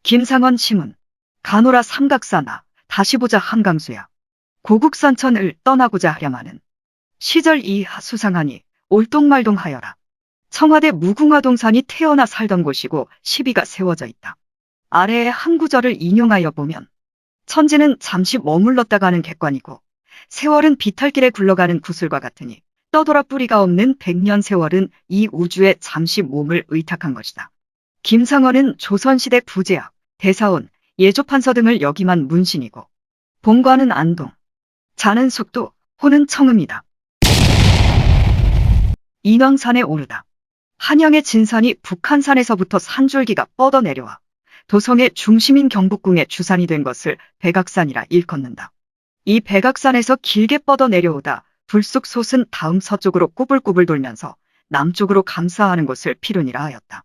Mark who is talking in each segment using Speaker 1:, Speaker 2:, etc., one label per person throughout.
Speaker 1: 김상원 시문. 가노라 삼각사나 다시 보자 한강수야. 고국산천을 떠나고자 하려마는 시절 이하 수상하니 올동말동하여라. 청와대 무궁화동산이 태어나 살던 곳이고 시비가 세워져 있다. 아래의 한 구절을 인용하여 보면 천지는 잠시 머물렀다 가는 객관이고 세월은 비탈길에 굴러가는 구슬과 같으니 떠돌아 뿌리가 없는 100년 세월은 이 우주에 잠시 몸을 의탁한 것이다. 김상원은 조선시대 부제학, 대사원, 예조판서 등을 역임한 문신이고 본관은 안동, 자는 숙도, 호는 청음이다. 인왕산에 오르다. 한양의 진산이 북한산에서부터 산줄기가 뻗어내려와 도성의 중심인 경복궁의 주산이 된 것을 백악산이라 일컫는다. 이 백악산에서 길게 뻗어 내려오다 불쑥 솟은 다음 서쪽으로 꾸불꾸불 돌면서 남쪽으로 감사하는 곳을 피룬이라 하였다.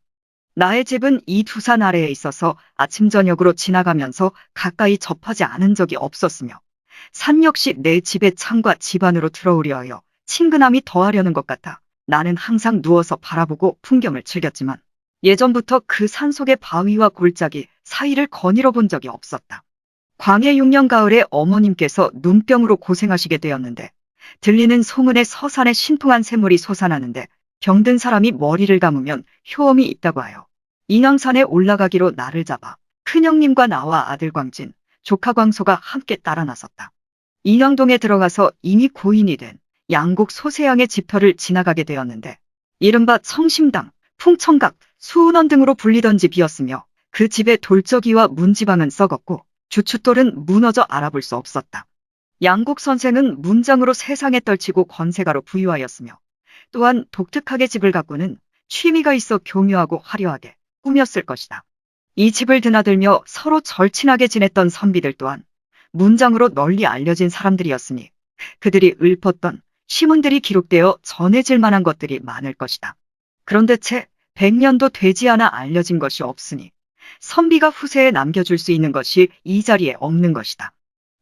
Speaker 1: 나의 집은 이 두 산 아래에 있어서 아침 저녁으로 지나가면서 가까이 접하지 않은 적이 없었으며 산 역시 내 집의 창과 집 안으로 들어오려 하여 친근함이 더하려는 것 같아 나는 항상 누워서 바라보고 풍경을 즐겼지만 예전부터 그 산속의 바위와 골짜기 사이를 거닐어 본 적이 없었다. 광해 6년 가을에 어머님께서 눈병으로 고생하시게 되었는데 들리는 소문에 서산에 신풍한 샘물이 솟아나는데 병든 사람이 머리를 감으면 효험이 있다고 하여 인왕산에 올라가기로 날을 잡아 큰형님과 나와 아들 광진, 조카 광소가 함께 따라 나섰다. 인왕동에 들어가서 이미 고인이 된 양곡 소세양의 집터를 지나가게 되었는데 이른바 성심당, 풍청각, 수은원 등으로 불리던 집이었으며 그 집의 돌적이와 문지방은 썩었고 주춧돌은 무너져 알아볼 수 없었다. 양곡 선생은 문장으로 세상에 떨치고 건세가로 부유하였으며 또한 독특하게 집을 가꾸는 취미가 있어 교묘하고 화려하게 꾸몄을 것이다. 이 집을 드나들며 서로 절친하게 지냈던 선비들 또한 문장으로 널리 알려진 사람들이었으니 그들이 읊었던 시문들이 기록되어 전해질 만한 것들이 많을 것이다. 그런데 채 100년도 되지 않아 알려진 것이 없으니 선비가 후세에 남겨줄 수 있는 것이 이 자리에 없는 것이다.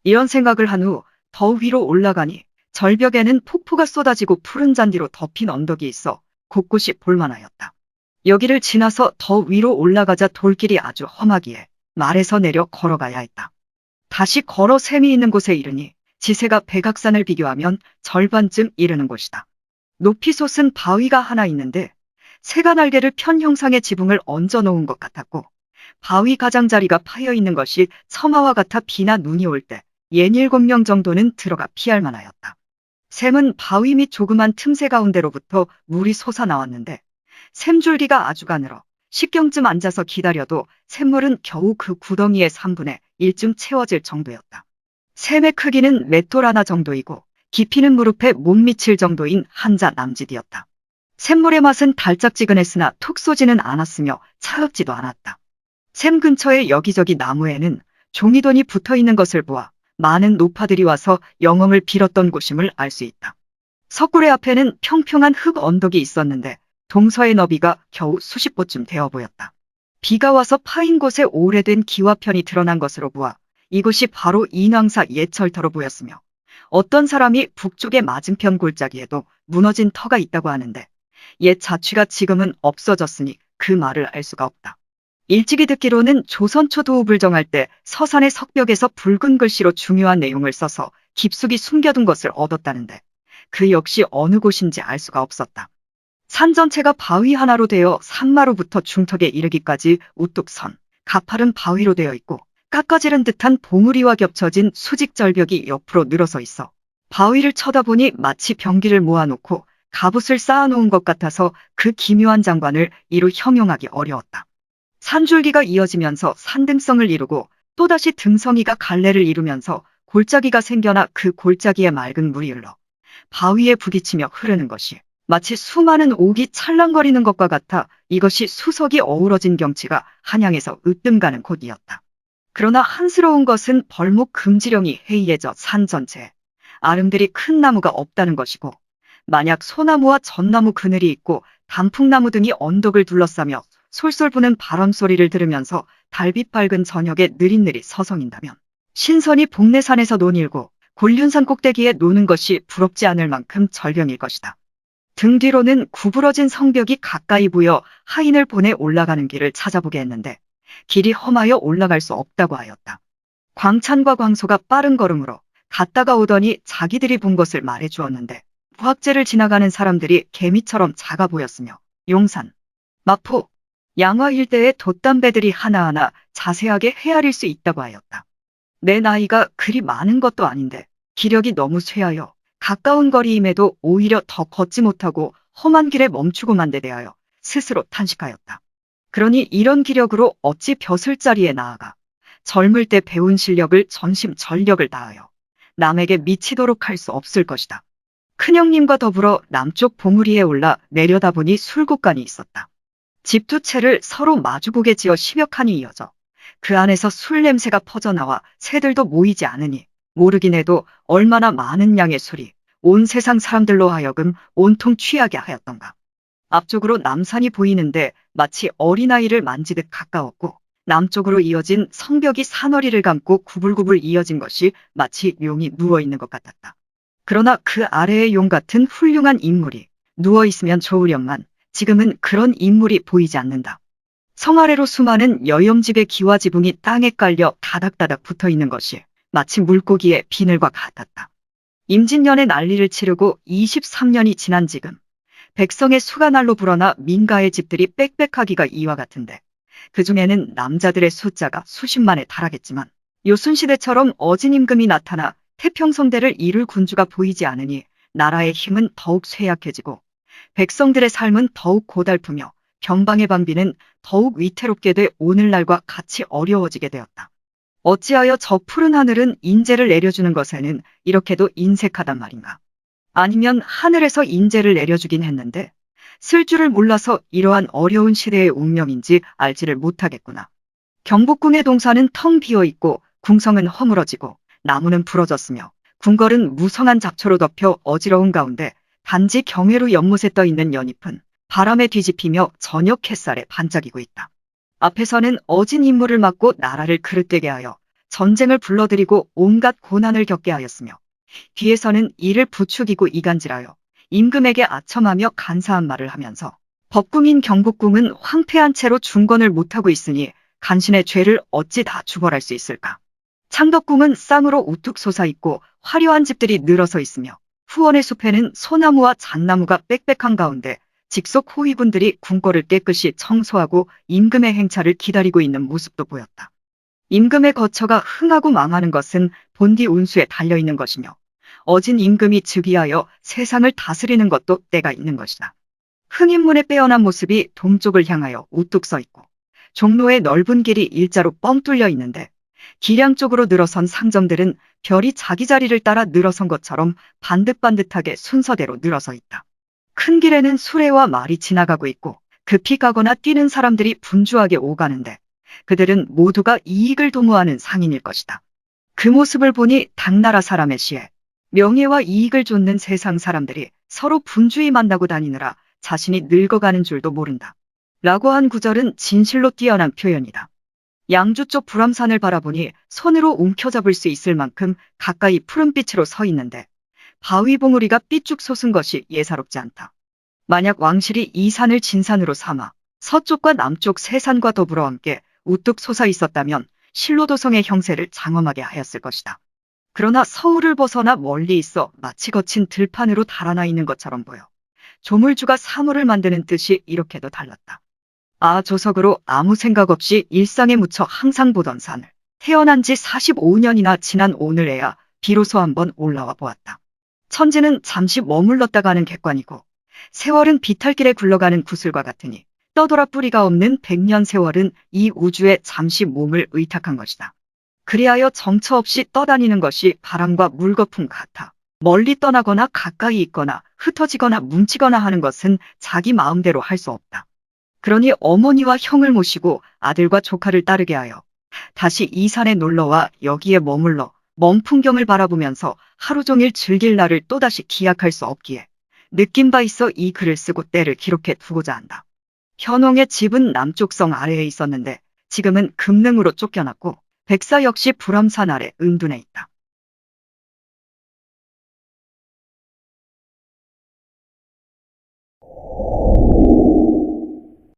Speaker 1: 이런 생각을 한 후 더 위로 올라가니 절벽에는 폭포가 쏟아지고 푸른 잔디로 덮인 언덕이 있어 곳곳이 볼만하였다. 여기를 지나서 더 위로 올라가자 돌길이 아주 험하기에 말에서 내려 걸어가야 했다. 다시 걸어 샘이 있는 곳에 이르니 지세가 백악산을 비교하면 절반쯤 이르는 곳이다. 높이 솟은 바위가 하나 있는데 새가 날개를 편 형상의 지붕을 얹어 놓은 것 같았고 바위 가장자리가 파여 있는 것이 처마와 같아 비나 눈이 올 때 67명 정도는 들어가 피할 만하였다. 샘은 바위 및 조그만 틈새 가운데로부터 물이 솟아나왔는데 샘줄기가 아주 가늘어 식경쯤 앉아서 기다려도 샘물은 겨우 그 구덩이의 3분의 1쯤 채워질 정도였다. 샘의 크기는 맷돌 하나 정도이고 깊이는 무릎에 못 미칠 정도인 한자 남짓이었다. 샘물의 맛은 달짝지근했으나 툭 쏘지는 않았으며 차갑지도 않았다. 샘 근처의 여기저기 나무에는 종이돈이 붙어있는 것을 보아 많은 노파들이 와서 영험을 빌었던 곳임을 알 수 있다. 석굴의 앞에는 평평한 흙 언덕이 있었는데 동서의 너비가 겨우 수십 보쯤 되어 보였다. 비가 와서 파인 곳에 오래된 기와편이 드러난 것으로 보아 이곳이 바로 인왕사 옛 절터로 보였으며 어떤 사람이 북쪽의 맞은편 골짜기에도 무너진 터가 있다고 하는데 옛 자취가 지금은 없어졌으니 그 말을 알 수가 없다. 일찍이 듣기로는 조선 초 도읍을 정할 때 서산의 석벽에서 붉은 글씨로 중요한 내용을 써서 깊숙이 숨겨둔 것을 얻었다는데 그 역시 어느 곳인지 알 수가 없었다. 산 전체가 바위 하나로 되어 산마루부터 중턱에 이르기까지 우뚝 선, 가파른 바위로 되어 있고 깎아지른 듯한 봉우리와 겹쳐진 수직절벽이 옆으로 늘어서 있어 바위를 쳐다보니 마치 병기를 모아놓고 갑옷을 쌓아놓은 것 같아서 그 기묘한 장관을 이루 형용하기 어려웠다. 산줄기가 이어지면서 산등성을 이루고 또다시 등성이가 갈래를 이루면서 골짜기가 생겨나 그 골짜기에 맑은 물이 흘러 바위에 부딪히며 흐르는 것이 마치 수많은 옥이 찰랑거리는 것과 같아 이것이 수석이 어우러진 경치가 한양에서 으뜸 가는 곳이었다. 그러나 한스러운 것은 벌목 금지령이 해이해져 산 전체에 아름드리 큰 나무가 없다는 것이고 만약 소나무와 전나무 그늘이 있고 단풍나무 등이 언덕을 둘러싸며 솔솔 부는 바람 소리를 들으면서 달빛 밝은 저녁에 느릿느릿 서성인다면 신선이 복내산에서 논일고 곤륜산 꼭대기에 노는 것이 부럽지 않을 만큼 절경일 것이다. 등 뒤로는 구부러진 성벽이 가까이 보여 하인을 보내 올라가는 길을 찾아보게 했는데 길이 험하여 올라갈 수 없다고 하였다. 광찬과 광소가 빠른 걸음으로 갔다가 오더니 자기들이 본 것을 말해 주었는데 부학제를 지나가는 사람들이 개미처럼 작아 보였으며 용산, 마포, 양화 일대의 돛담배들이 하나하나 자세하게 헤아릴 수 있다고 하였다. 내 나이가 그리 많은 것도 아닌데 기력이 너무 쇠하여 가까운 거리임에도 오히려 더 걷지 못하고 험한 길에 멈추고만 데 대하여 스스로 탄식하였다. 그러니 이런 기력으로 어찌 벼슬자리에 나아가 젊을 때 배운 실력을 전심전력을 다하여 남에게 미치도록 할 수 없을 것이다. 큰형님과 더불어 남쪽 봉우리에 올라 내려다보니 술국간이 있었다. 집 두 채를 서로 마주보게 지어 10여 칸이 이어져 그 안에서 술 냄새가 퍼져나와 새들도 모이지 않으니 모르긴 해도 얼마나 많은 양의 술이 온 세상 사람들로 하여금 온통 취하게 하였던가. 앞쪽으로 남산이 보이는데 마치 어린아이를 만지듯 가까웠고 남쪽으로 이어진 성벽이 산허리를 감고 구불구불 이어진 것이 마치 용이 누워있는 것 같았다. 그러나 그 아래에 용 같은 훌륭한 인물이 누워있으면 좋으련만 지금은 그런 인물이 보이지 않는다. 성 아래로 수많은 여염집의 기와 지붕이 땅에 깔려 다닥다닥 붙어있는 것이 마치 물고기의 비늘과 같았다. 임진년에 난리를 치르고 23년이 지난 지금 백성의 수가 날로 불어나 민가의 집들이 빽빽하기가 이와 같은데 그 중에는 남자들의 숫자가 수십만에 달하겠지만 요순시대처럼 어진 임금이 나타나 태평성대를 이룰 군주가 보이지 않으니 나라의 힘은 더욱 쇠약해지고 백성들의 삶은 더욱 고달프며 병방의 방비는 더욱 위태롭게 돼 오늘날과 같이 어려워지게 되었다. 어찌하여 저 푸른 하늘은 인재를 내려주는 것에는 이렇게도 인색하단 말인가. 아니면 하늘에서 인재를 내려주긴 했는데 쓸 줄을 몰라서 이러한 어려운 시대의 운명인지 알지를 못하겠구나. 경복궁의 동산은 텅 비어있고 궁성은 허물어지고 나무는 부러졌으며 궁궐은 무성한 잡초로 덮여 어지러운 가운데 단지 경회로 연못에 떠있는 연잎은 바람에 뒤집히며 저녁 햇살에 반짝이고 있다. 앞에서는 어진 인물을 막고 나라를 그릇되게 하여 전쟁을 불러들이고 온갖 고난을 겪게 하였으며 뒤에서는 이를 부추기고 이간질하여 임금에게 아첨하며 간사한 말을 하면서 법궁인 경복궁은 황폐한 채로 중건을 못하고 있으니 간신의 죄를 어찌 다 주벌할 수 있을까. 창덕궁은 쌍으로 우뚝 솟아있고 화려한 집들이 늘어서 있으며 후원의 숲에는 소나무와 잣나무가 빽빽한 가운데 직속 호위군들이 궁궐을 깨끗이 청소하고 임금의 행차를 기다리고 있는 모습도 보였다. 임금의 거처가 흥하고 망하는 것은 본디 운수에 달려있는 것이며 어진 임금이 즉위하여 세상을 다스리는 것도 때가 있는 것이다. 흥인문의 빼어난 모습이 동쪽을 향하여 우뚝 서 있고 종로의 넓은 길이 일자로 뻥 뚫려 있는데 기량 쪽으로 늘어선 상점들은 별이 자기 자리를 따라 늘어선 것처럼 반듯반듯하게 순서대로 늘어서 있다. 큰 길에는 수레와 말이 지나가고 있고 급히 가거나 뛰는 사람들이 분주하게 오가는데 그들은 모두가 이익을 도모하는 상인일 것이다. 그 모습을 보니 당나라 사람의 시에 명예와 이익을 좇는 세상 사람들이 서로 분주히 만나고 다니느라 자신이 늙어가는 줄도 모른다. 라고 한 구절은 진실로 뛰어난 표현이다. 양주 쪽 불암산을 바라보니 손으로 움켜잡을 수 있을 만큼 가까이 푸른빛으로 서 있는데 바위 봉우리가 삐쭉 솟은 것이 예사롭지 않다. 만약 왕실이 이 산을 진산으로 삼아 서쪽과 남쪽 세 산과 더불어 함께 우뚝 솟아 있었다면 신로도성의 형세를 장엄하게 하였을 것이다. 그러나 서울을 벗어나 멀리 있어 마치 거친 들판으로 달아나 있는 것처럼 보여 조물주가 사물을 만드는 뜻이 이렇게도 달랐다. 아, 조석으로 아무 생각 없이 일상에 묻혀 항상 보던 산을 태어난 지 45년이나 지난 오늘에야 비로소 한번 올라와 보았다. 천지는 잠시 머물렀다 가는 객관이고 세월은 비탈길에 굴러가는 구슬과 같으니 떠돌아 뿌리가 없는 100년 세월은 이 우주에 잠시 몸을 의탁한 것이다. 그리하여 정처 없이 떠다니는 것이 바람과 물거품 같아 멀리 떠나거나 가까이 있거나 흩어지거나 뭉치거나 하는 것은 자기 마음대로 할 수 없다. 그러니 어머니와 형을 모시고 아들과 조카를 따르게 하여 다시 이 산에 놀러와 여기에 머물러 먼 풍경을 바라보면서 하루 종일 즐길 날을 또다시 기약할 수 없기에 느낀 바 있어 이 글을 쓰고 때를 기록해 두고자 한다. 현홍의 집은 남쪽성 아래에 있었는데 지금은 금능으로 쫓겨났고 백사 역시 불암산 아래 은둔해 있다.